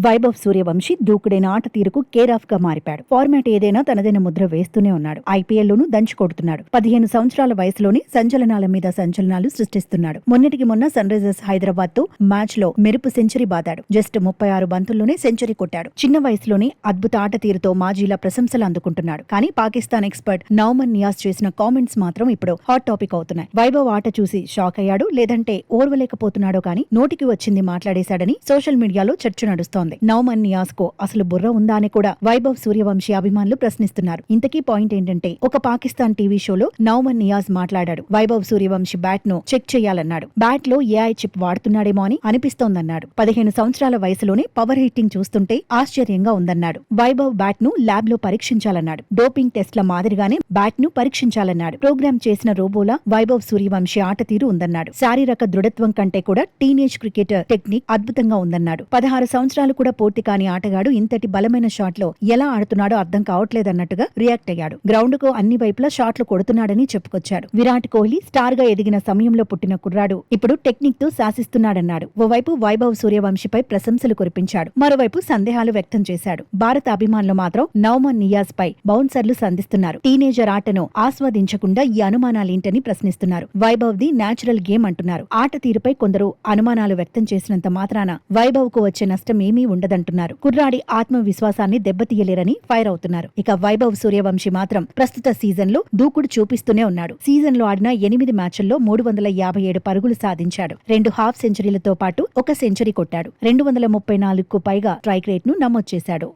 వైభవ్ సూర్యవంశీ దూకుడైన ఆట తీరుకు care of గా మారిపాడు. Format ఏదైనా తనదైన ముద్ర వేస్తూనే ఉన్నాడు. ఐపీఎల్ లోనూ దంచి కొడుతున్నాడు. 15 సంవత్సరాల వయసులోనే సంచలనాల మీద సంచలనాలు సృష్టిస్తున్నాడు. మొన్నటికి మొన్న సన్ రైజర్స్ హైదరాబాద్ తో మ్యాచ్ లో మెరుపు సెంచరీ బాదాడు. జస్ట్ 36 బంతుల్లోనే సెంచరీ కొట్టాడు. చిన్న వయసులోనే అద్భుత ఆట తీరుతో మాజీల ప్రశంసలు అందుకుంటున్నాడు. కానీ పాకిస్తాన్ ఎక్స్పర్ట్ నౌమన్ నియాజ్ చేసిన కామెంట్స్ మాత్రం ఇప్పుడు హాట్ టాపిక్ అవుతున్నాయి. వైభవ్ ఆట చూసి షాక్ అయ్యాడు, లేదంటే ఓర్వలేకపోతున్నాడో కానీ నోటికి వచ్చింది మాట్లాడేశాడని సోషల్ మీడియాలో చర్చ నడుస్తోంది. నౌమన్ నియాజ్ కు అసలు బుర్ర ఉందా అని కూడా వైభవ్ సూర్యవంశీ అభిమానులు ప్రశ్నిస్తున్నారు. ఇంతకీ పాయింట్ ఏంటంటే, ఒక పాకిస్తాన్ టీవీ షోలో నౌమన్ నియాజ్ మాట్లాడాడు. వైభవ్ సూర్యవంశీ బ్యాట్ ను చెక్ చేయాలన్నాడు. బ్యాట్ లో ఏఐ చిప్ వాడుతున్నాడేమో అని అనిపిస్తోందన్నాడు. 15 సంవత్సరాల వయసులోనే పవర్ హిట్టింగ్ చూస్తుంటే ఆశ్చర్యంగా ఉందన్నాడు. వైభవ్ బ్యాట్ ను ల్యాబ్ లో పరీక్షించాలన్నాడు. డోపింగ్ టెస్ట్ల మాదిరిగానే బ్యాట్ ను పరీక్షించాలన్నాడు. ప్రోగ్రామ్ చేసిన రోబోలా వైభవ్ సూర్యవంశీ ఆట తీరు ఉందన్నాడు. శారీరక దృఢత్వం కంటే కూడా టీనేజ్ క్రికెటర్ టెక్నిక్ అద్భుతంగా ఉందన్నాడు. 16 సంవత్సరాలు కూడా పూర్తి కాని ఆటగాడు ఇంతటి బలమైన షాట్ లో ఎలా ఆడుతున్నాడో అర్థం కావట్లేదన్నట్టుగా రియాక్ట్ అయ్యాడు. గ్రౌండ్ కు అన్ని వైపులా షాట్లు కొడుతున్నాడని చెప్పుకొచ్చాడు. విరాట్ కోహ్లీ స్టార్ గా ఎదిగిన సమయంలో పుట్టిన కుర్రాడు ఇప్పుడు టెక్నిక్ తో శాసిస్తున్నాడన్నాడు. ఓవైపు వైభవ్ సూర్యవంశీపై ప్రశంసలు కురిపించాడు. మరోవైపు సందేహాలు వ్యక్తం చేశాడు. భారత అభిమానులు మాత్రం నౌమన్ నియాజ్ పై బౌన్సర్లు సంధిస్తున్నారు. టీనేజర్ ఆటను ఆస్వాదించకుండా ఈ అనుమానాలేంటని ప్రశ్నిస్తున్నారు. వైభవ్ ది న్యాచురల్ గేమ్ అంటున్నారు. ఆట తీరుపై కొందరు అనుమానాలు వ్యక్తం చేసినంత మాత్రాన వైభవ్ కు వచ్చే నష్టం ఏమీ ఉండదంటున్నారు. కుర్రాడి ఆత్మవిశ్వాసాన్ని దెబ్బతీయలేరని ఫైర్ అవుతున్నారు. ఇక వైభవ్ సూర్యవంశీ మాత్రం ప్రస్తుత సీజన్ లో దూకుడు చూపిస్తూనే ఉన్నాడు. సీజన్ లో ఆడిన 8 మ్యాచ్ల్లో 357 పరుగులు సాధించాడు. 2 హాఫ్ సెంచరీలతో పాటు 1 సెంచరీ కొట్టాడు. 234కు పైగా స్ట్రైక్ రేట్ ను నమోదు చేశాడు.